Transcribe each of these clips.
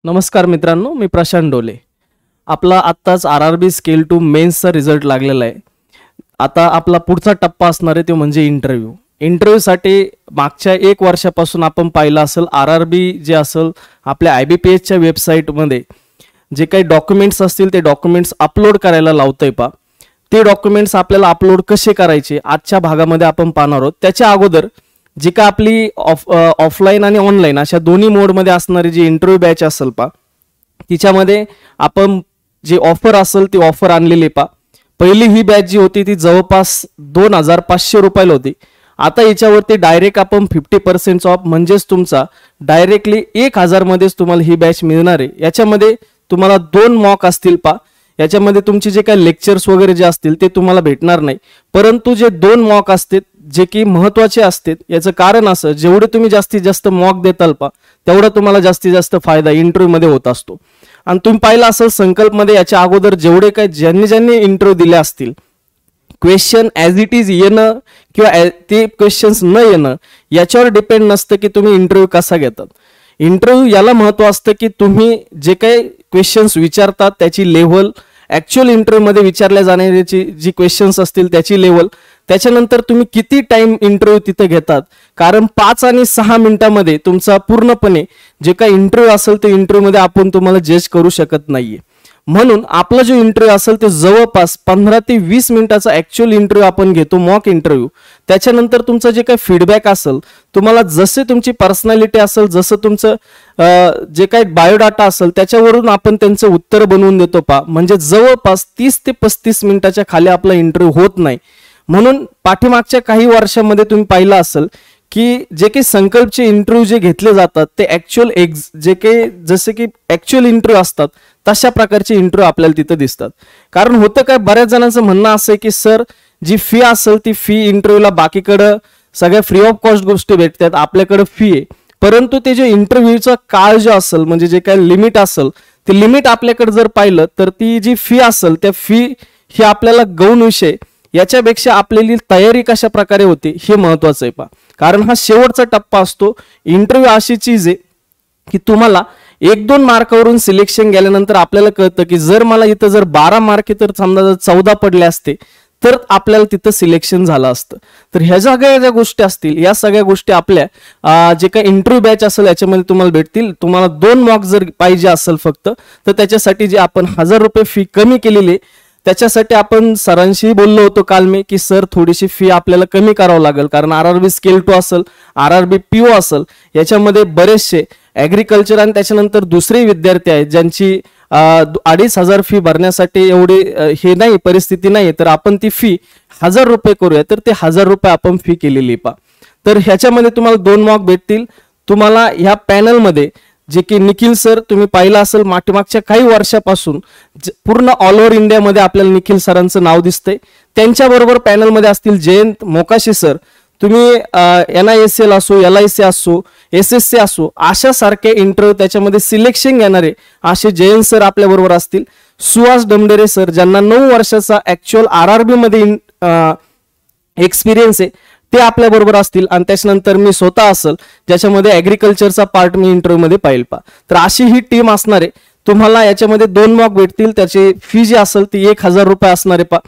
नमस्कार मित्रांनो, मी प्रशांत डोले. आपला आत्ताच RRB स्केल 2 मेन्सचा रिझल्ट लागलेला आहे. आता आपला पुढचा टप्पा असणार आहे तो म्हणजे इंटरव्ह्यू. इंटरव्ह्यूसाठी मागच्या 1 वर्षापासून आपण पाहिलं असेल RRB जे असेल आपल्या IBPSच्या वेबसाईटमध्ये जे काही डॉक्युमेंट्स असतील ते डॉक्युमेंट्स अपलोड करायला लावतंय पा. ते डॉक्युमेंट्स आपल्याला अपलोड कसे करायचे आजच्या भागामध्ये आपण पाहणार आहोत. त्याच्या अगोदर जी का आपली ऑफलाईन आणि ऑनलाईन अशा दोन्ही मोडमध्ये असणारी जी इंटरव्ह्यू बॅच असेल पा, तिच्यामध्ये आपण जी ऑफर असेल ती ऑफर आणलेली पा. पहिली ही बॅच जी होती ती जवळपास 2500 रुपयाला होती. आता याच्यावरती डायरेक्ट आपण 50% ऑफ म्हणजेच तुमचा डायरेक्टली 1000 मध्येच तुम्हाला ही बॅच मिळणार आहे. याच्यामध्ये तुम्हाला 2 मॉक असतील पा. याच्यामध्ये तुमचे जे काही लेक्चर्स वगैरे जे असतील ते तुम्हाला भेटणार नाही, परंतु जे 2 मॉक असतील जे की महत्त्वाचे असतात. याचं कारण असं, जेवढे तुम्ही जास्तीत जास्त मॉक देताल पा तेवढा तुम्हाला जास्तीत जास्त फायदा इंटरव्ह्यू मध्ये होत असतो. आणि तुम्ही पाहिलं असेल संकल्पमध्ये याच्या अगोदर जेवढे काही ज्यांनी इंटरव्ह्यू दिले असतील, क्वेश्चन ॲज इट इज येणं किंवा ते क्वेश्चन्स न येणं याच्यावर डिपेंड नसतं की तुम्ही इंटरव्ह्यू कसा घेतात. इंटरव्ह्यू याला महत्त्व असतं की तुम्ही जे काही क्वेश्चन्स विचारतात त्याची लेव्हल, ॲक्च्युअल इंटरव्ह्यूमध्ये विचारल्या जाणाऱ्याची जी क्वेश्चन्स असतील त्याची लेव्हल, त्याच्यानंतर तुम्ही किती टाइम इंटरव्ह्यू तिथे घेतात. कारण 5 आणि 6 मिनिटांमध्ये तुमचा पूर्णपणे जे काही इंटरव्ह्यू असेल ते इंटरव्ह्यूमध्ये आपण तुम्हाला जज करू शकत नाहीये. म्हणून आपला जो इंटरव्ह्यू असेल ते जवळपास 15 ते 20 मिनिटाचा ॲक्च्युअल इंटरव्ह्यू आपण घेतो, मॉक इंटरव्ह्यू. त्याच्यानंतर तुमचं जे काही फीडबॅक असेल, तुम्हाला जसे तुमची पर्सनॅलिटी असेल, जसं तुमचं जे काही बायोडाटा असेल त्याच्यावरून आपण त्यांचं उत्तर बनवून देतो पा. म्हणजे जवळपास 30 ते 35 मिनिटाच्या खाली आपला इंटरव्ह्यू होत नाही. म्हणून पाठीमागच्या काही वर्षांमध्ये तुम्ही पाहिलं असेल की जे काही संकल्पचे इंटरव्ह्यू जे घेतले जातात ते ॲक्च्युअल जे काही जसे की ॲक्च्युअल इंटरव्ह्यू असतात तशा प्रकारचे इंटरव्ह्यू आपल्याला तिथे दिसतात. कारण होतं काय, बऱ्याच जणांचं म्हणणं असं आहे की सर जी फी असेल ती फी इंटरव्ह्यूला बाकीकडं सगळ्या फ्री ऑफ कॉस्ट गोष्टी भेटतात, आपल्याकडे फी आहे, परंतु ते जे इंटरव्ह्यूचा काळ जो असेल म्हणजे जे काही लिमिट असेल ते लिमिट आपल्याकडे जर पाहिलं तर ती जी फी असेल त्या फी ही आपल्याला गौण विषय याच्यापेक्षा आपल्याली तयारी कशा प्रकारे होते हे महत्वाचं आहे पा. कारण हा शेवटचा टप्पा असतो. इंटरव्ह्यू अशी चीज आहे की तुम्हाला 1-2 मार्कावरून सिलेक्शन गेल्यानंतर आपल्याला कळतं की जर मला इथं जर 12 मार्क तर समजा जर 14 पडले असते तर आपल्याला तिथं सिलेक्शन झालं असतं. तर ह्या सगळ्या ज्या गोष्टी असतील या सगळ्या गोष्टी आपल्या जे काही इंटरव्ह्यू बॅच असेल याच्यामध्ये तुम्हाला भेटतील. तुम्हाला 2 मॉक जर पाहिजे असेल फक्त तर त्याच्यासाठी जे आपण 1000 रुपये फी कमी केलेली, त्याच्यासाठी आपण सरांशी बोललो होतो काल मी की सर थोडीशी फी आपल्याला कमी करावं लागेल. कारण RRB स्केल 2 असेल, RRB PO असेल, याच्यामध्ये बरेचसे ॲग्रिकल्चर आणि त्याच्यानंतर दुसरे विद्यार्थी आहेत ज्यांची 2500 फी भरण्यासाठी एवढी हे नाही, परिस्थिती नाही, तर आपण ती फी 1000 रुपये करूया. तर ते 1000 रुपये आपण फी केलेली पा. तर ह्याच्यामध्ये तुम्हाला 2 मॉक भेटतील. तुम्हाला ह्या पॅनलमध्ये जे की निखिल सर तुम्ही पाहिलं असेल मागच्या काही वर्षापासून पूर्ण ऑल ओव्हर इंडियामध्ये आपल्याला निखिल सरांचं नाव दिसतंय. त्यांच्याबरोबर पॅनलमध्ये असतील जयंत मोकाशी सर. तुम्ही NISL असो, LIC असो, SSC असो, अशा सारखे इंटरव्ह्यू त्याच्यामध्ये सिलेक्शन घेणारे असे जयंत सर आपल्या बरोबर असतील. सुहास डमडेरे सर ज्यांना 9 वर्षाचा ॲक्च्युअल RRB मध्ये एक्सपिरियन्स आहे ते आपल्या बरोबर असतील. आणि त्याच्यानंतर मी स्वतः असेल ज्याच्यामध्ये ॲग्रिकल्चरचा पार्ट मी इंटरव्ह्यू मध्ये पाहिल पा. तर अशी ही टीम असणार आहे. तुम्हाला याच्यामध्ये 2 मॉक भेटतील. त्याची फी जी असेल ती 1000 रुपये असणार आहे पा.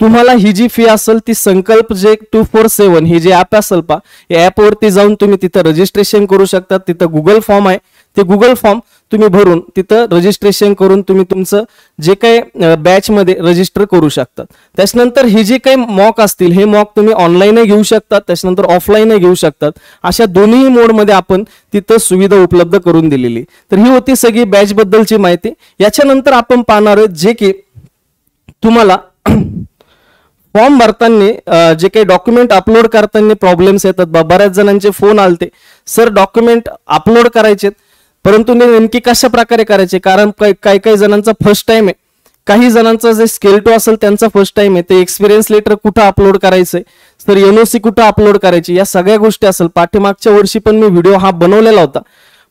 तुम्हाला ही जी फी असेल ती संकल्प जे 247 हे जे ॲप असेल पा, या ॲपवरती जाऊन तुम्ही तिथं रजिस्ट्रेशन करू शकता. तिथं गुगल फॉर्म आहे, ते गुगल फॉर्म तुम्ही भरून तिथं रजिस्ट्रेशन करून तुम्ही तुमचं जे काही बॅचमध्ये रजिस्टर करू शकतात. त्याच्यानंतर हे जे काही मॉक असतील हे मॉक तुम्ही ऑनलाईनही घेऊ शकतात, त्याच्यानंतर ऑफलाईनही घेऊ शकतात. अशा दोन्ही मोडमध्ये आपण तिथं सुविधा उपलब्ध करून दिलेली. तर ही होती सगळी बॅच बद्दलची माहिती. याच्यानंतर आपण पाहणार आहोत जे की तुम्हाला फॉर्म भरताना जे काही डॉक्युमेंट अपलोड करताना प्रॉब्लेम्स येतात. बऱ्याच जणांचे फोन आलते, सर डॉक्युमेंट अपलोड करायचे परंतु नेमकी कशा प्रकारे करायचे. कारण काही जणांचा फर्स्ट टाइम आहे, काही जणांचा जे स्केल 2 असेल त्यांचा फर्स्ट टाइम आहे. ते एक्सपिरियन्स लेटर कुठं अपलोड करायचंय, सर NOC कुठं अपलोड करायची, या सगळ्या गोष्टी असेल. पाठीमागच्या वर्षी पण मी व्हिडिओ हा बनवलेला होता,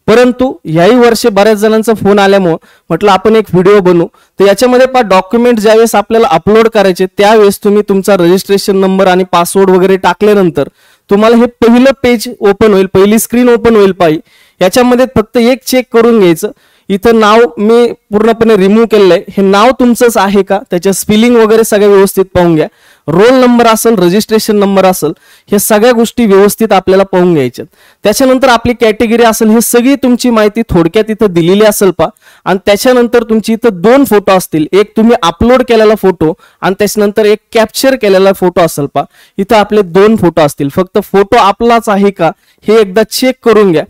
परंतु याही वर्षी बऱ्याच जणांचा फोन आल्यामुळे म्हटलं आपण एक व्हिडिओ बनवू. तर याच्यामध्ये डॉक्युमेंट ज्यावेळेस आपल्याला अपलोड करायचे त्यावेळेस तुम्ही तुमचा रजिस्ट्रेशन नंबर आणि पासवर्ड वगैरे टाकल्यानंतर तुम्हाला हे पहिलं पेज ओपन होईल, पहिली स्क्रीन ओपन होईल पाहिजे. याच्यामध्ये फक्त एक चेक करून घ्यायचं, इथं नाव मी पूर्णपणे रिमूव्ह केलेलं आहे. हे नाव तुमचंच आहे का, त्याच्या स्पेलिंग वगैरे सगळं व्यवस्थित पाहून घ्या. रोल नंबर असेल, रजिस्ट्रेशन नंबर असेल, हे सगळ्या गोष्टी व्यवस्थित आपल्याला पाहून घ्यायच्यात. त्याच्यानंतर आपली कॅटेगरी असेल, हे सगळी तुमची माहिती थोडक्यात इथं दिलेली असेल पा. आणि त्याच्यानंतर तुमची इथं 2 फोटो असतील, एक तुम्ही अपलोड केलेला फोटो आणि त्याच्यानंतर एक कॅप्चर केलेला फोटो असेल पा. इथं आपले 2 फोटो असतील. फक्त फोटो आपलाच आहे का हे एकदा चेक करून घ्या.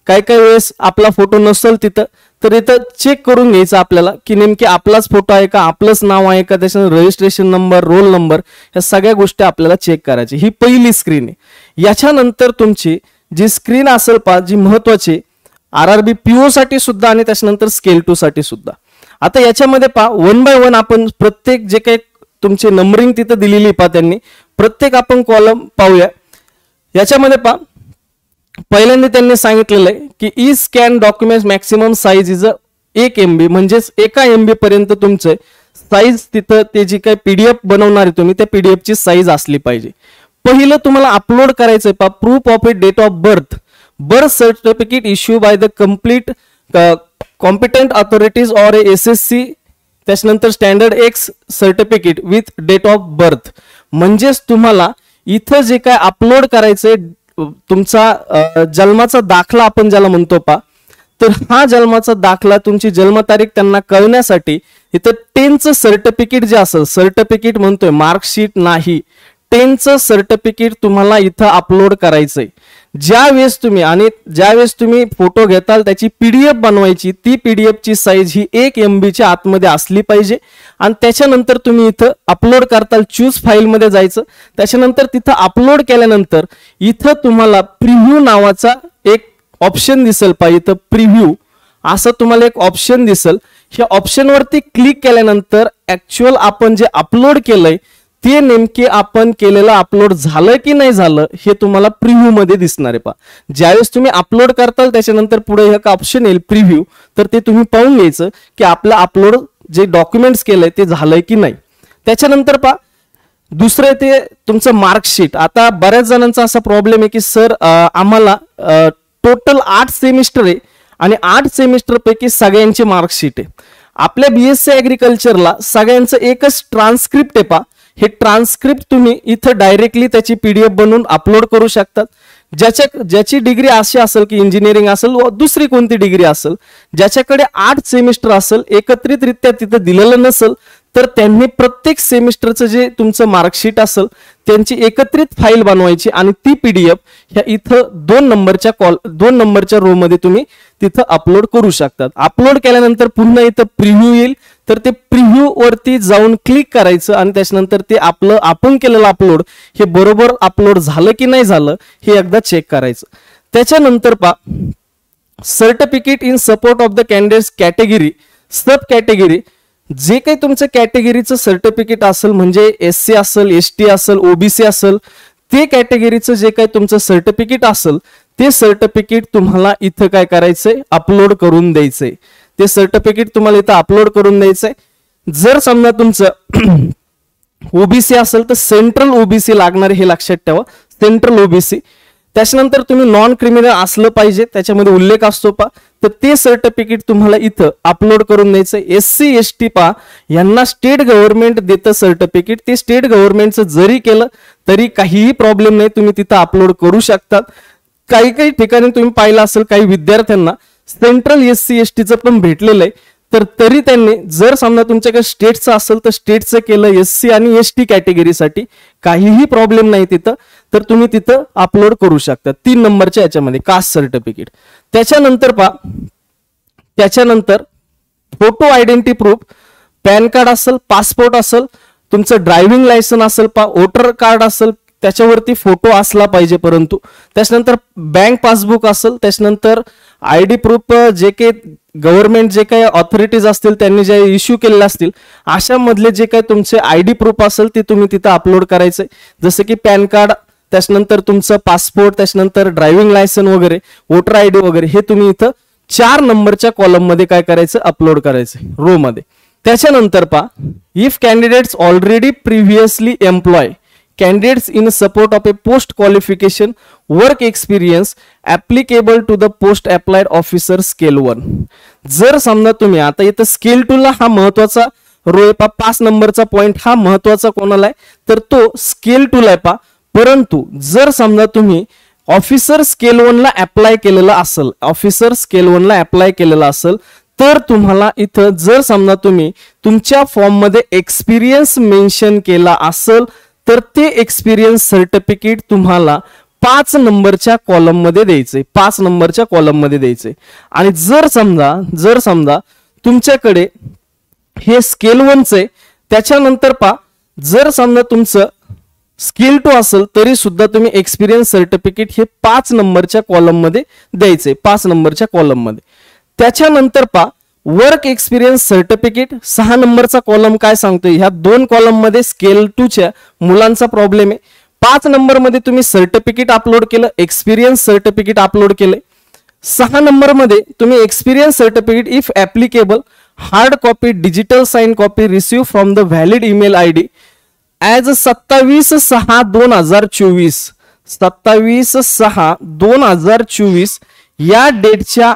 काही वेळेस आपला फोटो नसेल तिथं, तर इथं चेक करून घ्यायचं आपल्याला की नेमके आपलाच फोटो आहे का, आपलंच नाव आहे का, त्याच्यानंतर रजिस्ट्रेशन नंबर, रोल नंबर, ह्या सगळ्या गोष्टी आपल्याला चेक करायची. ही पहिली स्क्रीन आहे. याच्यानंतर तुमची जी स्क्रीन असेल पा, जी महत्वाची RRB PO साठी सुद्धा आणि त्याच्यानंतर स्केल 2 साठी सुद्धा. आता याच्यामध्ये पा 1 बाय 1 आपण प्रत्येक जे काही तुमची नंबरिंग तिथं दिलेली पा, त्यांनी प्रत्येक आपण कॉलम पाहूया. याच्यामध्ये पा पहिल्यांदा त्यांनी सांगितलेलं आहे की E scan document maximum size is 1 MB, म्हणजेच 1 MB पर्यंत तुमचं साईज तिथं ते जी काही PDF बनवणार आहे तुम्ही, त्या PDF ची साईज असली पाहिजे. पहिलं तुम्हाला अपलोड करायचंय पा proof of a date of birth, birth certificate issue by the complete competent authorities or a SSC, त्याच्यानंतर standard X certificate with date of birth. म्हणजेच तुम्हाला इथं जे काय अपलोड करायचंय तुमचा जन्माचा दाखला आपण ज्याला म्हणतो पा, तर हा जन्माचा दाखला तुमची जन्मतारीख त्यांना कळण्यासाठी इथं 10चं सर्टिफिकेट जे असेल, सर्टिफिकेट म्हणतोय मार्कशीट नाही, 10चं सर्टिफिकेट तुम्हाला इथं अपलोड करायचंय. ज्यावेळेस तुम्ही फोटो घेताल त्याची PDF बनवायची, ती PDF ची साईज ही 1 MB च्या आतमध्ये असली पाहिजे. आणि त्याच्यानंतर तुम्ही इथं अपलोड करताल, चूज फाईल मध्ये जायचं. त्याच्यानंतर तिथं अपलोड केल्यानंतर इथं तुम्हाला प्रिव्ह्यू नावाचा एक ऑप्शन दिसेल पाहिजे. इथं प्रिव्ह्यू असं तुम्हाला एक ऑप्शन दिसेल. ह्या ऑप्शन वरती क्लिक केल्यानंतर ऍक्च्युअल आपण जे अपलोड केलंय ते नेमके आपण केलेलं अपलोड झालं की नाही झालं हे तुम्हाला प्रिव्ह्यू मध्ये दिसणार आहे पा. ज्यावेळेस तुम्ही अपलोड करताल त्याच्यानंतर पुढे एक ऑप्शन येईल प्रिव्ह्यू, तर ते तुम्ही पाहून घ्यायचं की आपलं अपलोड जे डॉक्युमेंट्स केलंय ते झालंय की नाही. त्याच्यानंतर पा दुसरं ते तुमचं मार्कशीट. आता बऱ्याच जणांचा असा प्रॉब्लेम आहे की सर आम्हाला टोटल 8 सेमिस्टर आहे आणि 8 सेमिस्टर पैकी सगळ्यांची मार्कशीट आहे. आपल्या BSc ऍग्रिकल्चरला सगळ्यांचं एकच ट्रान्सक्रिप्ट आहे पा. हे ट्रान्सक्रिप्ट तुम्ही इथं डायरेक्टली त्याची PDF बनवून अपलोड करू शकतात. ज्याची डिग्री अशी असेल की इंजिनिअरिंग असेल व दुसरी कोणती डिग्री असेल, ज्याच्याकडे 8 सेमिस्टर असेल, एकत्रितरित्या तिथं दिलेलं नसेल, तर त्यांनी प्रत्येक सेमिस्टरचं जे तुमचं मार्कशीट असेल त्यांची एकत्रित फाईल बनवायची आणि ती PDF ह्या इथं 2 नंबरच्या रो मध्ये तुम्ही तिथं अपलोड करू शकतात. अपलोड केल्यानंतर पुन्हा इथं प्रिव्ह्यू येईल, तर ते प्रिव्ह्यू वरती जाऊन क्लिक करायचं आणि त्याच्यानंतर ते आपलं आपण केलेलं अपलोड हे बरोबर अपलोड झालं की नाही झालं हे एकदा चेक करायचं. त्याच्यानंतर पा certificate in support of the candidates category sub category, जे काही तुमचं कॅटेगरीचं सर्टिफिकेट असेल, म्हणजे SC असेल, ST असेल, OBC असेल, ते कॅटेगरीचं जे काही तुमचं सर्टिफिकेट असेल ते सर्टिफिकेट तुम्हाला इथं काय करायचंय, अपलोड करून द्यायचंय. ते सर्टिफिकेट तुम्हाला इथं अपलोड करून द्यायचंय. जर समजा तुमचं OBC असेल तर सेंट्रल OBC लागणार हे लक्षात ठेवा, सेंट्रल OBC. त्याच्यानंतर तुम्ही नॉन क्रिमिनल असलं पाहिजे, त्याच्यामध्ये उल्लेख असतो पा, तर ते सर्टिफिकेट तुम्हाला इथं अपलोड करून द्यायचं. SC ST पा यांना स्टेट गव्हर्नमेंट देतं सर्टिफिकेट, ते स्टेट गव्हर्नमेंटचं जरी केलं तरी काहीही प्रॉब्लेम नाही, तुम्ही तिथं अपलोड करू शकतात. काही ठिकाणी तुम्ही पाहिलं असेल काही विद्यार्थ्यांना सेंट्रल SC STचं पण भेटलेलं आहे, तर तरी त्यांनी जर समजा तुमच्याकडे स्टेटचं असेल तर स्टेटचं केलं, SC आणि ST कॅटेगरीसाठी काहीही प्रॉब्लेम नाही तिथं, तर तुम्ही तिथं अपलोड करू शकता 3 नंबरच्या याच्यामध्ये कास्ट सर्टिफिकेट. त्याच्यानंतर photo identity proof, pan card असेल, पासपोर्ट असेल, तुमचं ड्रायव्हिंग लायसन असेल पा, वोटर कार्ड असेल, त्याच्यावरती फोटो असला पाहिजे. परंतु त्याच्यानंतर बँक पासबुक असेल, त्याच्यानंतर ID प्रूफ, जे काही गव्हर्नमेंट जे काही ऑथॉरिटीज असतील त्यांनी जे इश्यू केलेले असतील अशा मधले जे काही तुमचे ID प्रूफ असेल ते तुम्ही तिथं अपलोड करायचे. जसं की पॅन कार्ड, त्याच्यानंतर तुमचं पासपोर्ट, त्याच्यानंतर ड्रायव्हिंग लायसन वगैरे, वोटर ID वगैरे हे तुम्ही इथं 4 नंबरच्या कॉलम मध्ये काय करायचं, अपलोड करायचं रो मध्ये. त्याच्यानंतर पा if candidates already previously employ candidates in support of a post qualification work experience applicable to the post applied officer scale 1. जर समजा तुम्ही आता इथं स्केल 2 ला हा महत्वाचा रो आहे पा, 5 नंबरचा पॉइंट हा महत्वाचा कोणाला आहे तर तो स्केल 2 ला आहे पा. परंतु जर समजा तुम्ही ऑफिसर स्केल 1 ला अप्लाय केलेला असेल, ऑफिसर स्केल 1 ला अप्लाय केलेला असेल तर तुम्हाला इथं जर समजा तुम्ही तुमच्या फॉर्म मध्ये एक्सपिरियन्स मेन्शन केला असेल तर ते एक्सपिरियन्स सर्टिफिकेट तुम्हाला 5 नंबरच्या कॉलम मध्ये द्यायचे, 5 नंबरच्या कॉलम मध्ये द्यायचे. आणि जर समजा तुमच्याकडे हे स्केल 1 चे त्याच्यानंतर जर समजा तुमचं स्केल 2 असेल तरी सुद्धा तुम्ही एक्सपिरियन्स सर्टिफिकेट हे 5 नंबरच्या कॉलम मध्ये द्यायचे, 5 नंबरच्या कॉलम मध्ये. त्याच्यानंतर वर्क एक्सपिरियन्स सर्टिफिकेट 6 नंबरचा कॉलम काय सांगतोय, ह्या 2 कॉलम मध्ये स्केल 2 च्या मुलांचा प्रॉब्लेम आहे. 5 नंबर मध्ये तुम्ही सर्टिफिकेट अपलोड केलं, एक्सपिरियन्स सर्टिफिकेट अपलोड केले. 6 नंबर मध्ये तुम्ही experience certificate if applicable hard copy digital sign copy receive from the valid email ID as 27/6/2024, 27/6/2024 या डेटच्या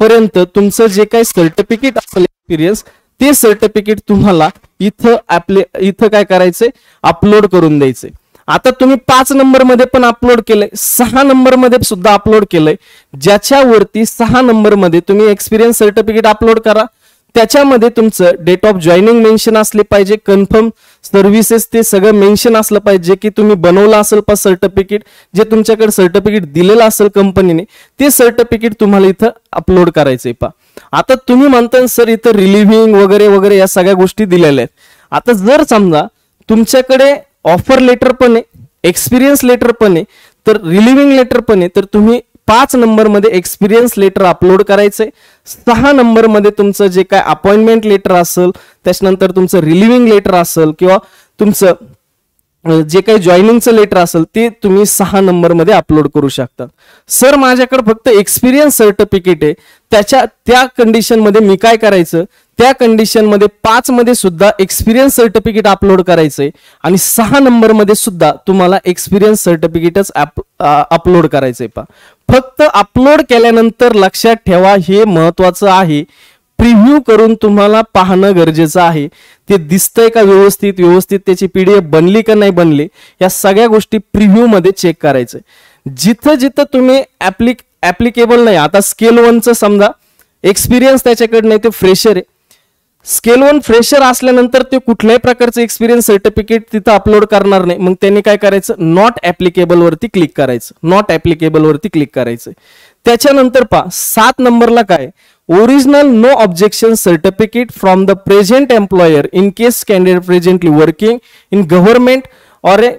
पर्यंत तुमचं जे काही सर्टिफिकेट असेल एक्सपिरियन्स ते सर्टिफिकेट तुम्हाला इथं काय करायचंय, अपलोड करून द्यायचे. आता तुम्ही 5 नंबर मध्ये पण अपलोड केलंय, 6 नंबर मध्ये सुद्धा अपलोड केलंय. ज्याच्यावरती 6 नंबर मध्ये तुम्ही एक्सपिरियन्स सर्टिफिकेट अपलोड करा, त्याच्यामध्ये तुमचं डेट ऑफ जॉईनिंग मेन्शन असले पाहिजे, कन्फर्म सर्व्हिसेस ते सगळं मेन्शन असलं पाहिजे की तुम्ही बनवलं असेल पा सर्टिफिकेट, जे तुमच्याकडे सर्टिफिकेट दिलेलं असेल कंपनीने ते सर्टिफिकेट तुम्हाला इथं अपलोड करायचंय पा. आता तुम्ही म्हणता सर इथं रिलिव्हिंग वगैरे वगैरे या सगळ्या गोष्टी दिलेल्या आहेत. आता जर समजा तुमच्याकडे ऑफर लेटर पण आहे, एक्सपिरियन्स लेटर पण आहे, तर रिलिव्हिंग लेटर पण आहे, तर तुम्ही 5 नंबर मध्ये एक्सपिरियन्स लेटर अपलोड करायचंय. 6 नंबर मध्ये तुमचं जे काय अपॉइंटमेंट लेटर असेल, त्याच्यानंतर तुमचं रिलिव्हिंग लेटर असेल किंवा तुमचं जे काही जॉईनिंगचं लेटर असेल ते तुम्ही 6 नंबर मध्ये अपलोड करू शकता. सर माझ्याकडे फक्त एक्सपिरियन्स सर्टिफिकेट आहे, त्या कंडिशन मध्ये मी काय करायचं, त्या कंडिशन मध्ये 5 मध्ये सुद्धा एक्सपिरियन्स सर्टिफिकेट अपलोड करायचंय आणि 6 नंबर मध्ये सुद्धा तुम्हाला एक्सपिरियन्स सर्टिफिकेटच अपलोड करायचंय पा. फक्त अपलोड केल्यानंतर लक्षात ठेवा, हे महत्वाचं आहे, प्रिव्ह्यू करून तुम्हाला पाहणं गरजेचं आहे. ते दिसतंय का व्यवस्थित त्याची पीडीएफ बनली का नाही बनली, या सगळ्या गोष्टी प्रिव्ह्यू मध्ये चेक करायचं. जिथं तुम्ही ऍप्लिकेबल नाही, आता स्केल 1 चं समजा एक्सपिरियन्स त्याच्याकडे नाही, ते फ्रेशर आहे. स्केल 1 फ्रेशर असल्यानंतर ते कुठल्याही प्रकारचं एक्सपिरियन्स सर्टिफिकेट तिथं अपलोड करणार नाही. मग त्यांनी काय करायचं, नॉट ऍप्लिकेबल वरती क्लिक करायचं, नॉट ऍप्लिकेबल वरती क्लिक करायचं. त्याच्यानंतर 7 नंबरला काय, original no objection certificate from the present employer in case candidate presently working in government or a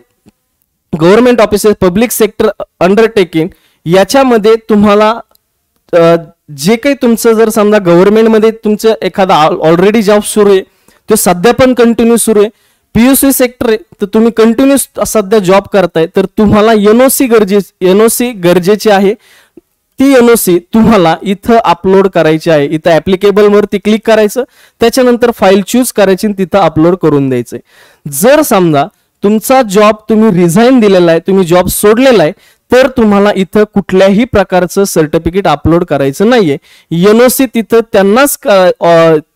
government offices public sector undertaking. याच्यामध्ये तुम्हाला जे काही तुमचं जर समजा गव्हर्नमेंट मध्ये तुमचं एखादा ऑलरेडी जॉब सुरू आहे, तो सध्या पण कंटिन्यू सुरू आहे, पीयूसी सेक्टर आहे तर तुम्ही कंटिन्यू सध्या जॉब करताय, तर तुम्हाला एनओसी गरजेची आहे. ती एनओसी तुम्हाला इथं अपलोड करायची आहे. इथं ऍप्लिकेबल वरती क्लिक करायचं, त्याच्यानंतर फाईल चूज करायची आणि तिथं अपलोड करून द्यायचंय. जर समजा तुमचा जॉब तुम्ही रिझाईन दिलेला आहे, तुम्ही जॉब सोडलेला आहे, तर तुम्हाला इथं कुठल्याही प्रकारचं सर्टिफिकेट अपलोड करायचं नाहीये. एनओसी तिथं त्यांनाच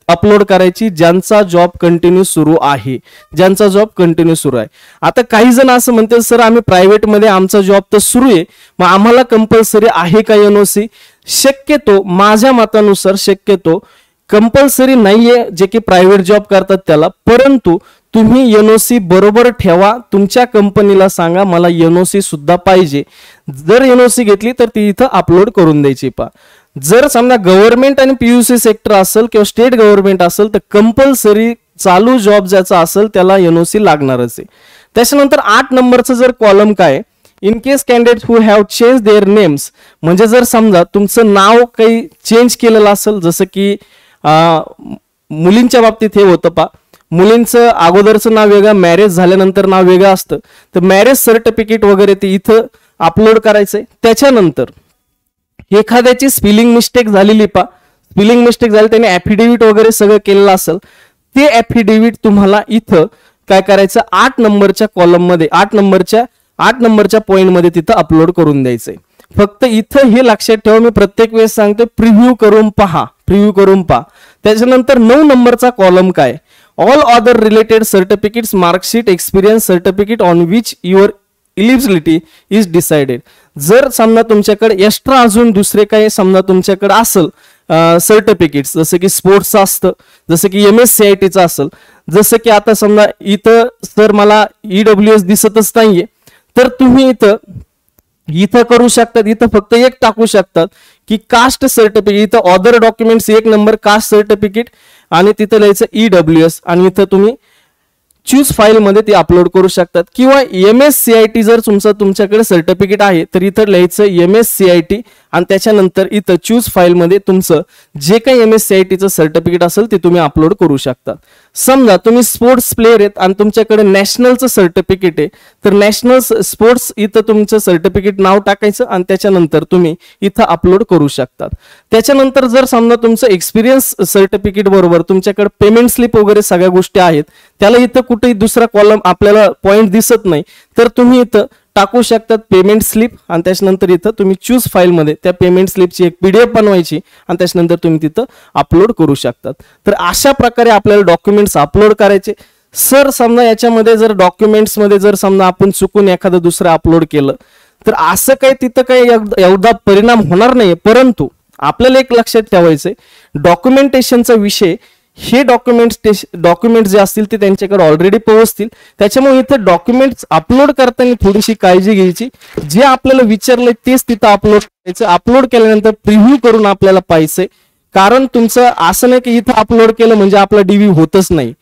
अपलोड करायची ज्यांचा जॉब कंटिन्यू सुरू आहे, ज्यांचा जॉब कंटिन्यू सुरू आहे. आता काही जण असं म्हणतात सर आम्ही प्रायव्हेट मध्ये आमचा जॉब तर सुरू आहे, मग आम्हाला कंपल्सरी आहे का एनओसी? शक्यतो माझ्या मतानुसार शक्यतो कंपल्सरी नाहीये जे की प्रायव्हेट जॉब करतात त्याला, परंतु तुम्ही एनओसी बरोबर ठेवा. तुमच्या कंपनीला सांगा मला एनओसी सुद्धा पाहिजे. जर एनओसी घेतली तर ती इथं अपलोड करून द्यायची पा. जर समजा गव्हर्नमेंट आणि पीयूसी सेक्टर असेल किंवा स्टेट गव्हर्नमेंट असेल तर कंपल्सरी चालू जॉब ज्याचा असेल त्याला एनओसी लागणारच आहे. त्याच्यानंतर 8 नंबरचं जर कॉलम काय, in case candidate who have change there names, म्हणजे जर समजा तुमचं नाव काही चेंज केलेलं असेल, जसं की मुलींच्या बाबतीत हे होतं पा, मुलींचं अगोदरचं नाव वेगळं, मॅरेज झाल्यानंतर नाव वेगळं असतं, तर मॅरेज सर्टिफिकेट वगैरे ते इथं अपलोड करायचंय. त्याच्यानंतर एखाद्याची स्पेलिंग मिस्टेक झालेली पा, स्पेलिंग मिस्टेक झाली त्याने ऍफिडेव्हिट वगैरे सगळं केलेलं असेल, ते ऍफिडेव्हिट तुम्हाला इथं काय करायचं, 8 नंबरच्या कॉलम मध्ये 8 नंबरच्या पॉइंट मध्ये तिथं अपलोड करून द्यायचंय. फक्त इथं हे लक्षात ठेवा, मी प्रत्येक वेळेस सांगतो प्रिव्ह्यू करून पहा, प्रिव्ह्यू करून पहा. त्याच्यानंतर 9 नंबरचा कॉलम काय, all other related certificates, marksheet, experience certificate on which your eligibility is decided. जर समजा तुमच्याकडे एक्स्ट्रा अजून दुसरे काही समजा तुमच्याकडे असेल सर्टिफिकेट्स, जसं की स्पोर्ट्सचं असतं, जसं की MSCITचं असेल, जसं की आता समजा इथं सर मला EWS दिसतच नाहीये, तर तुम्ही इथं करू शकतात, इथं फक्त एक टाकू शकतात की कास्ट सर्टिफिकेट. इथं other documents 1 number caste certificate आणि तिथं लिहायचं EWS आणि इथं तुम्ही चूज फाईल मध्ये ते अपलोड करू शकतात. किंवा MSCIT जर तुमच्याकडे सर्टिफिकेट आहे तर इथं लिहायचं MSCIT आणि त्याच्यानंतर इथं चूज फाईल मध्ये तुमचं जे काही MSCITचं सर्टिफिकेट असेल ते तुम्ही अपलोड करू शकता. समजा तुम्ही स्पोर्ट्स प्लेयर आहेत आणि तुमच्याकडे नॅशनलचं सर्टिफिकेट आहे, तर नॅशनल स्पोर्ट्स इथं तुमचं सर्टिफिकेट नाव टाकायचं आणि त्याच्यानंतर तुम्ही इथं अपलोड करू शकतात. त्याच्यानंतर जर समजा तुमचं एक्सपिरियन्स सर्टिफिकेट बरोबर तुमच्याकडे पेमेंट स्लिप वगैरे सगळ्या गोष्टी आहेत, त्याला इथं कुठेही दुसरा कॉलम आपल्याला पॉइंट दिसत नाही, तर तुम्ही इथं टाकू शकतात पेमेंट स्लिप आणि त्याच्यानंतर इथं तुम्ही चूज फाईल मध्ये त्या पेमेंट स्लिपची एक PDF बनवायची आणि त्याच्यानंतर तुम्ही तिथं अपलोड करू शकतात. तर अशा प्रकारे आपल्याला डॉक्युमेंट्स अपलोड करायचे. सर समजा याच्यामध्ये जर डॉक्युमेंट्स मध्ये जर समजा आपण चुकून एखादं दुसरं अपलोड केलं तर असं काही तिथं काही एवढा परिणाम होणार नाही, परंतु आपल्याला एक लक्षात ठेवायचंय डॉक्युमेंटेशनचा विषय, हे डॉक्युमेंट जे असतील ते त्यांच्याकडे ऑलरेडी पोहोचतील. त्याच्यामुळे इथं डॉक्युमेंट्स अपलोड करताना थोडीशी काळजी घ्यायची, जे आपल्याला विचारलंय तेच तिथं अपलोड करायचं. अपलोड केल्यानंतर प्रिव्ह्यू करून आपल्याला पाहिजे, कारण तुमचं असं नाही की इथं अपलोड केलं म्हणजे आपला DV होतच नाही.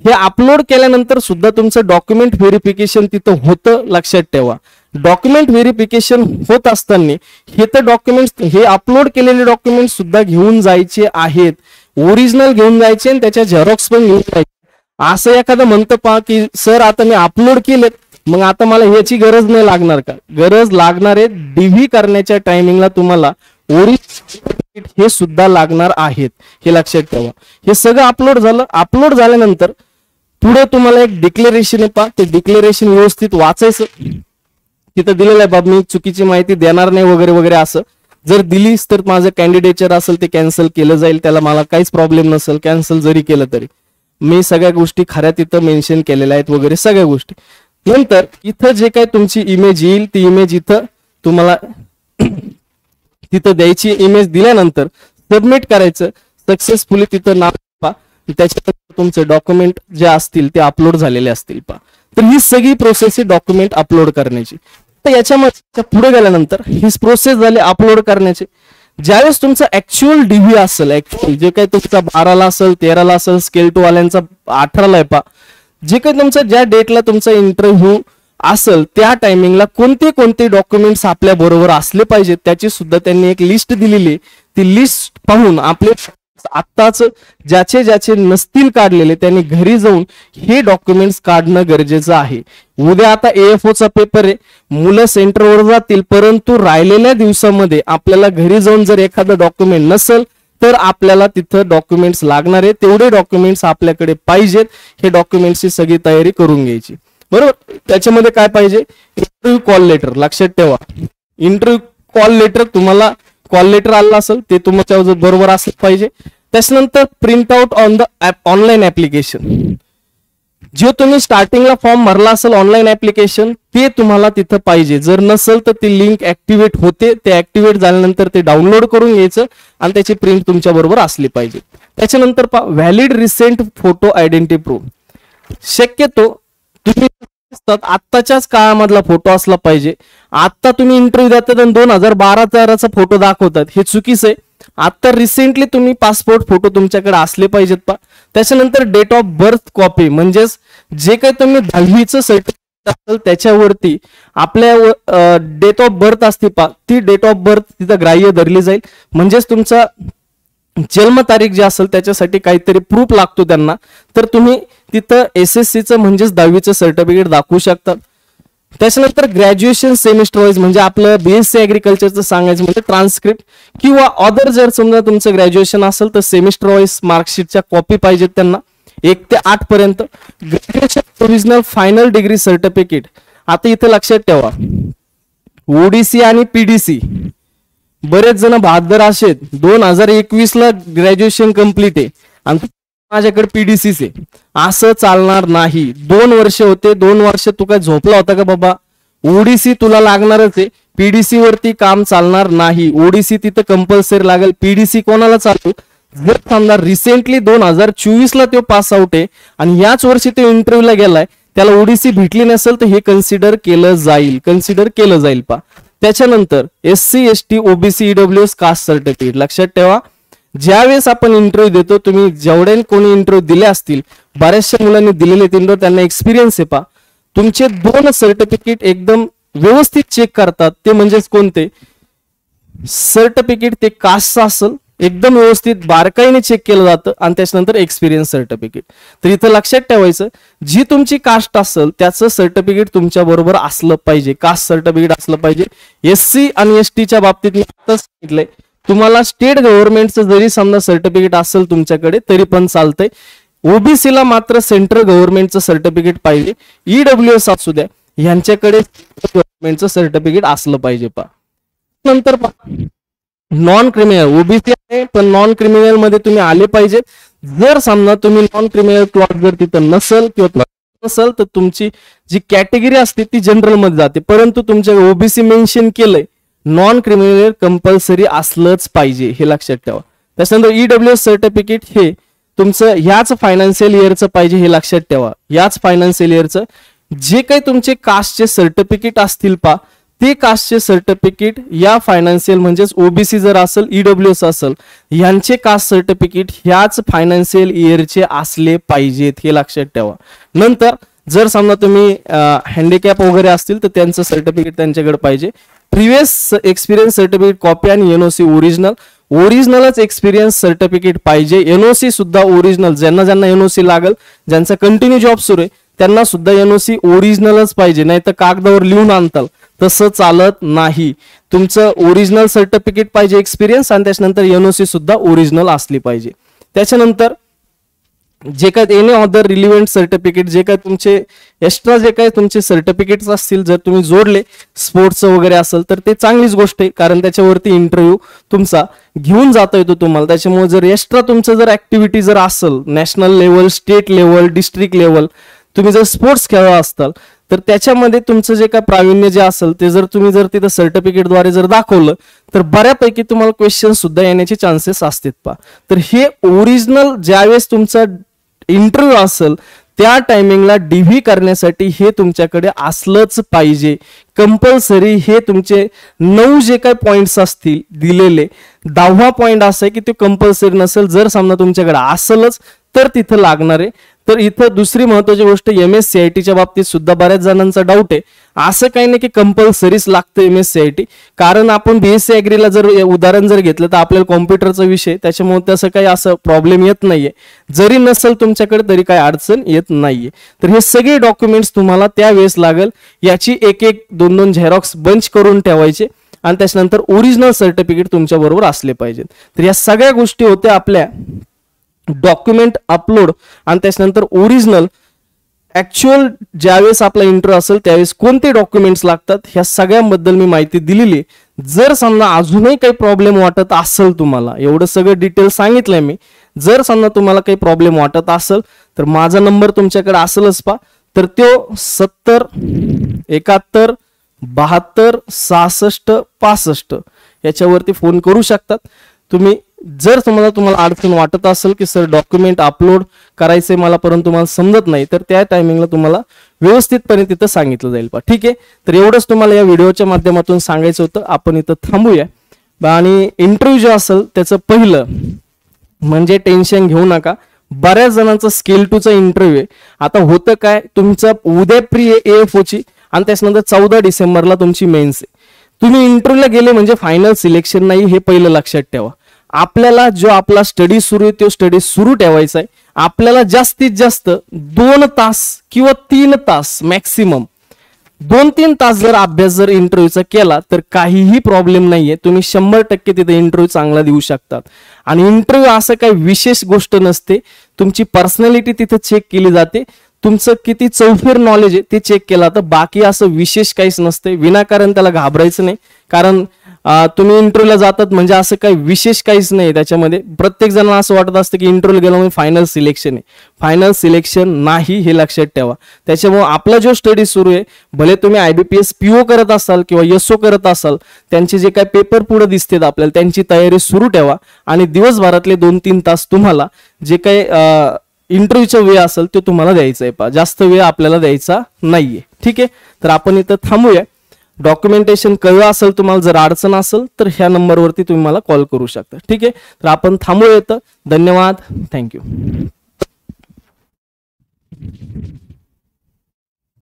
हे अपलोड केल्यानंतर सुद्धा तुमचं डॉक्युमेंट व्हेरिफिकेशन तिथं होतं, लक्षात ठेवा. डॉक्युमेंट व्हेरिफिकेशन होत असताना हे तर डॉक्युमेंट्स, हे अपलोड केलेले डॉक्युमेंट सुद्धा घेऊन जायचे आहेत, ओरिजिनल घेऊन जायचे आणि त्याच्या झेरॉक्स पण घेऊन जायचे. असं एखादं म्हणतं पहा की सर आता मी अपलोड केलेत, मग आता मला ह्याची गरज नाही लागणार का? गरज लागणार आहे. DV करण्याच्या टायमिंगला तुम्हाला ओरिजिनल हे सुद्धा लागणार आहेत, हे लक्षात ठेवा. हे सगळं अपलोड झालं. अपलोड झाल्यानंतर पुढे तुम्हाला एक डिक्लेरेशन आहे पहा, ते डिक्लेरेशन व्यवस्थित वाचायचं. तिथं दिलेलं आहे बाबा मी चुकीची माहिती देणार नाही वगैरे वगैरे. असं जर दिलीस तर माझं कॅन्डिडेचर असेल ते कॅन्सल केलं जाईल, त्याला मला काहीच प्रॉब्लेम नसेल. कॅन्सल जरी केलं तरी मी सगळ्या गोष्टी खऱ्या तिथं मेन्शन केलेल्या आहेत वगैरे सगळ्या गोष्टी. नंतर इथं जे काही तुमची इमेज येईल ती इमेज इथं तुम्हाला तिथं द्यायची. इमेज दिल्यानंतर सबमिट करायचं सक्सेसफुली. तिथं नाव पहा, त्याच्यानंतर तुमचे डॉक्युमेंट जे असतील ते अपलोड झालेले असतील पहा. तर ही सगळी प्रोसेस आहे डॉक्युमेंट अपलोड करण्याची. तर याच्यामध्ये पुढे गेल्यानंतर ही प्रोसेस झाली अपलोड करण्याची. ज्यावेळेस तुमचा ऍक्च्युअल DV असेल, ऍक्च्युअल जे काही तुमचा 12ला असेल, 13ला असेल, स्केल 2 वाल्यांचा 18ला आहे पहा, जे काही तुमचं ज्या डेटला तुमचा इंटरव्ह्यू असेल त्या टायमिंगला कोणते कोणते डॉक्युमेंट्स आपल्या बरोबर असले पाहिजेत त्याची सुद्धा त्यांनी एक लिस्ट दिलेली. ती लिस्ट पाहून आपले आत्ताच ज्याचे ज्याचे नसतील काढलेले त्यांनी घरी जाऊन हे डॉक्युमेंट्स काढणं गरजेचं आहे. उद्या आता AFO चा पेपर आहे, मुलं सेंटरवर जातील, परंतु राहिलेल्या दिवसामध्ये आपल्याला घरी जाऊन जर एखादं डॉक्युमेंट नसेल तर आपल्याला तिथं डॉक्युमेंट्स लागणार आहे. तेवढे डॉक्युमेंट्स आपल्याकडे पाहिजेत. हे डॉक्युमेंट्सची सगळी तयारी करून घ्यायची, बरोबर. त्याच्यामध्ये काय पाहिजे, इंटरव्ह्यू कॉल लेटर. लक्षात ठेवा, इंटरव्ह्यू कॉल लेटर तुम्हाला कॉल लेटर आलं असेल ते तुमच्या बरोबर असलं पाहिजे. त्याच्यानंतर print out on the online application, जो तुम्ही स्टार्टिंगला फॉर्म भरला असेल ऑनलाईन ऍप्लिकेशन ते तुम्हाला तिथं पाहिजे. जर नसेल तर ती लिंक ऍक्टिव्हेट होते, ते ऍक्टिव्हेट झाल्यानंतर ते डाउनलोड करून घ्यायचं आणि त्याची प्रिंट तुमच्या बरोबर असली पाहिजे. त्याच्यानंतर valid recent photo identity proof. शक्यतो तुम्ही आत्ताच्याच काळामधला फोटो असला पाहिजे. आता तुम्ही इंटरव्ह्यू देतात आणि 2012चा फोटो दाखवतात, हे चुकीचं आहे. आता रिसेंटली तुम्ही पासपोर्ट फोटो तुमच्याकडे असले पाहिजेत पा. त्याच्यानंतर डेट ऑफ बर्थ कॉपी, म्हणजेच जे काही तुम्ही 10वीचं सर्टिफिकेट असेल त्याच्यावरती आपल्या डेट ऑफ बर्थ असते पा, ती डेट ऑफ बर्थ तिथं ग्राह्य धरली जाईल. म्हणजेच तुमचा जन्मतारीख जी असेल त्याच्यासाठी काहीतरी प्रूफ लागतो त्यांना, तर तुम्ही तिथं SSCचं म्हणजेच 10वीचं सर्टिफिकेट दाखवू शकता. त्याच्यानंतर ग्रॅज्युएशन सेमिस्टर वाईज म्हणजे आपलं BSc ऍग्रिकल्चरचं सांगायचं म्हणजे ट्रान्सक्रिप्ट किंवा अदर जर समजा तुमचं ग्रॅज्युएशन असेल तर सेमिस्टर वाईज मार्कशीटच्या कॉपी पाहिजेत त्यांना 1 ते 8 पर्यंत. Graduation provisional final degree certificate. आता इथं लक्षात ठेवा, ओडीसी आणि पीडीसी बरेच जण बहादर असे 2021 ला ग्रॅज्युएशन कम्प्लीट आहे आणि माझ्याकडे पीडीसी आहे, असं चालणार नाही. 2 वर्ष होते, 2 वर्ष तू काय झोपला होता का बाबा? ओडीसी तुला लागणारच आहे, पीडीसी वरती काम चालणार नाही. ओडीसी तिथं कंपल्सरी लागेल. पीडीसी कोणाला चालू? जर समजा रिसेंटली 2024 ला तो पास आउट आहे आणि याच वर्षी तो इंटरव्ह्यूला गेलाय, त्याला ओडीसी भेटली नसेल तर हे कन्सिडर केलं जाईल पा. त्याच्यानंतर SC ST OBC EWS caste certificate. लक्षात ठेवा, ज्यावेळेस आपण इंटरव्ह्यू देतो, तुम्ही जेवढे कोणी इंटरव्ह्यू दिले असतील, बऱ्याचशा मुलांनी दिलेले इंटरव्ह्यू, त्यांना एक्सपिरियन्स आहे पा. तुमचे 2 सर्टिफिकेट एकदम व्यवस्थित चेक करतात. ते म्हणजेच कोणते सर्टिफिकेट? ते कास्टचं असेल, एकदम व्यवस्थित बारकाईने चेक केलं जातं आणि त्याच्यानंतर एक्सपिरियन्स सर्टिफिकेट. तर इथं लक्षात ठेवायचं, जी तुमची कास्ट असेल त्याचं सर्टिफिकेट तुमच्या बरोबर असलं पाहिजे, कास्ट सर्टिफिकेट असलं पाहिजे. एससी आणि एसटीच्या बाबतीत मी आता सांगितलंय, तुम्हाला स्टेट गव्हर्नमेंटचं जरी समजा सर्टिफिकेट असेल तुमच्याकडे तरी पण चालतंय. ओबीसीला मात्र सेंट्रल गव्हर्नमेंटचं सर्टिफिकेट पाहिजे. ईडब्ल्यूएस असू द्या, यांच्याकडे गव्हर्नमेंटचं सर्टिफिकेट असलं पाहिजे पा. नंतर नॉन क्रिमिनल, ओबीसी आहे पण नॉन क्रिमिनल मध्ये तुम्ही आले पाहिजे. जर समजा तुम्ही नॉन क्रिमिनल क्लॉज जर तिथं नसेल किंवा नसेल तर तुमची जी कॅटेगरी असते ती जनरल मध्ये जाते, परंतु तुमच्या ओबीसी मेन्शन केलंय, नॉन क्रिमिनल कंपल्सरी असलंच पाहिजे, हे लक्षात ठेवा. त्याच्यानंतर ईडब्ल्यूएस सर्टिफिकेट हे तुमचं ह्याच फायनान्शियल इयरचं पाहिजे, हे लक्षात ठेवा. याच फायनान्शियल इयरचं जे काही तुमचे कास्टचे सर्टिफिकेट असतील पा, ते कास्टचे सर्टिफिकेट या फायनान्शियल म्हणजेच ओबीसी जर असेल, ईडब्ल्यूएस असेल, यांचे कास्ट सर्टिफिकेट ह्याच फायनान्शियल इयरचे असले पाहिजेत, हे लक्षात ठेवा. नंतर जर समजा तुम्ही हँडिकॅप वगैरे असतील तर त्यांचं सर्टिफिकेट त्यांच्याकडे पाहिजे. प्रिव्हियस एक्सपिरियन्स सर्टिफिकेट कॉपी आणि एनओसी ओरिजिनलच एक्सपिरियन्स सर्टिफिकेट पाहिजे. एनओसी सुद्धा ओरिजिनल, ज्यांना एनओसी लागल, ज्यांचा कंटिन्यू जॉब सुरू आहे त्यांना सुद्धा एनओसी ओरिजिनलच पाहिजे, नाही तर कागदावर लिहून आणताल तसं चालत नाही. तुमचं ओरिजिनल सर्टिफिकेट पाहिजे एक्सपिरियन्स आणि त्याच्यानंतर एनओसी सुद्धा ओरिजिनल असली पाहिजे. त्याच्यानंतर जे काय एनी अदर रिलिव्हंट सर्टिफिकेट, जे काय तुमचे एक्स्ट्रा जे काय तुमचे सर्टिफिकेट्स असतील, जर तुम्ही जोडले स्पोर्ट्सचं वगैरे असेल तर ते चांगलीच गोष्ट आहे, कारण त्याच्यावरती इंटरव्ह्यू तुमचा घेऊन जाता येतो तुम्हाला. त्याच्यामुळे जर एक्स्ट्रा तुमचं जर ऍक्टिव्हिटी जर असेल, national level, state level, district level, तुम्ही जर स्पोर्ट्स खेळला असताल तर त्याच्यामध्ये तुमचं जे काय प्रावीण्य जे असेल ते जर तुम्ही जर तिथं सर्टिफिकेटद्वारे जर दाखवलं तर बऱ्यापैकी तुम्हाला क्वेश्चन सुद्धा येण्याचे चान्सेस असतात पा. तर हे ओरिजिनल ज्यावेळेस तुमचा इंटरव्ह्यू असेल त्या टायमिंगला डीव्ही करण्यासाठी हे तुमच्याकडे असलंच पाहिजे कंपल्सरी. हे तुमचे 9 जे काही पॉइंट्स असतील दिलेले, 10वा पॉइंट असा आहे की ते कंपल्सरी नसेल. जर समजा तुमच्याकडे असेलच तर तिथं लागणार आहे. तर इथं दुसरी महत्वाची गोष्ट, MSCITच्या बाबतीत सुद्धा बऱ्याच जणांचा डाऊट आहे. असं काही नाही की कंपल्सरीच लागतं MSCIT, कारण आपण BSc ऍग्रीला जर उदाहरण जर घेतलं तर आपल्याला कॉम्प्युटरचा विषय, त्याच्यामुळे तसं काही असं प्रॉब्लेम येत नाहीये. जरी नसेल तुमच्याकडे तरी काही अडचण येत नाहीये. तर हे सगळे डॉक्युमेंट्स तुम्हाला त्यावेळेस लागेल. याची एक 2 झेरॉक्स बंच करून ठेवायचे आणि त्याच्यानंतर ओरिजिनल सर्टिफिकेट तुमच्या बरोबर असले पाहिजेत. तर या सगळ्या गोष्टी होत्या आपल्या डॉक्युमेंट अपलोड आणि त्याच्यानंतर ओरिजिनल ऍक्च्युअल ज्यावेळेस आपला इंटरव्ह्यू असेल त्यावेळेस कोणते डॉक्युमेंट्स लागतात ह्या सगळ्यांबद्दल मी माहिती दिलेली. जर समजा अजूनही काही प्रॉब्लेम वाटत असेल तुम्हाला, एवढं सगळं डिटेल सांगितलंय मी, जर समजा तुम्हाला काही प्रॉब्लेम वाटत असेल तर माझा नंबर तुमच्याकडे असेलच पा. तर तो 70 71 72 66 65 याच्यावरती फोन करू शकतात तुम्ही. जर तुम्हाला अडचण वाटत असेल की सर डॉक्युमेंट अपलोड करायचंय मला परंतु मला समजत नाही, तर त्या टायमिंगला तुम्हाला व्यवस्थितपणे तिथं सांगितलं जाईल पा. ठीक आहे, तर एवढंच तुम्हाला या व्हिडिओच्या माध्यमातून सांगायचं होतं. आपण इथं थांबूया. आणि इंटरव्ह्यू जे असेल त्याचं पहिलं म्हणजे टेन्शन घेऊ नका. बऱ्याच जणांचा स्केल 2चा इंटरव्ह्यू आहे. आता होतं काय, तुमचा उद्या प्री AFO ची आणि त्याच्यानंतर 14 डिसेंबरला तुमची मेन्स आहे. तुम्ही इंटरव्ह्यूला गेले म्हणजे फायनल सिलेक्शन नाही, हे पहिलं लक्षात ठेवा. आपल्याला जो आपला स्टडी सुरू आहे तो स्टडी सुरू ठेवायचा आहे. आपल्याला जास्तीत जास्त 2 तास किंवा 3 तास मॅक्सिमम 2-3 तास जर अभ्यास जर इंटरव्ह्यूचा केला तर काहीही प्रॉब्लेम नाहीये. तुम्ही 100% तिथे इंटरव्ह्यू चांगला देऊ शकतात. आणि इंटरव्ह्यू असं काही विशेष गोष्ट नसते, तुमची पर्सनॅलिटी तिथे चेक केली जाते. तुमचं किती चौफेर नॉलेज आहे ते चेक केलं तर बाकी असं विशेष काहीच नसते. विनाकारण त्याला घाबरायचं नाही, कारण तुम्ही इंटरव्ह्यूला जातात म्हणजे असं काही विशेष काहीच नाही त्याच्यामध्ये. प्रत्येक जणांना असं वाटत असतं की इंटरव्ह्यू गेलो म्हणजे फायनल सिलेक्शन आहे. फायनल सिलेक्शन नाही, हे लक्षात ठेवा. त्याच्यामुळे आपला जो स्टडी सुरू आहे, भले तुम्ही IBPS PO करत असाल किंवा SO करत असाल, त्यांचे जे काही पेपर पुढे दिसतात आपल्याला त्यांची तयारी सुरू ठेवा आणि दिवसभरातले 2-3 तास तुम्हाला जे काही इंटरव्ह्यूचा वेळ असेल तो तुम्हाला द्यायचा आहे. जास्त वेळ आपल्याला द्यायचा नाहीये. ठीक आहे, तर आपण इथं थांबूया. डॉक्युमेंटेशन कळलं असेल तुम्हाला, जर अडचण असेल तर ह्या नंबरवरती तुम्ही मला कॉल करू शकता. ठीक आहे, तर आपण थांबूया इथं. धन्यवाद, थँक्यू.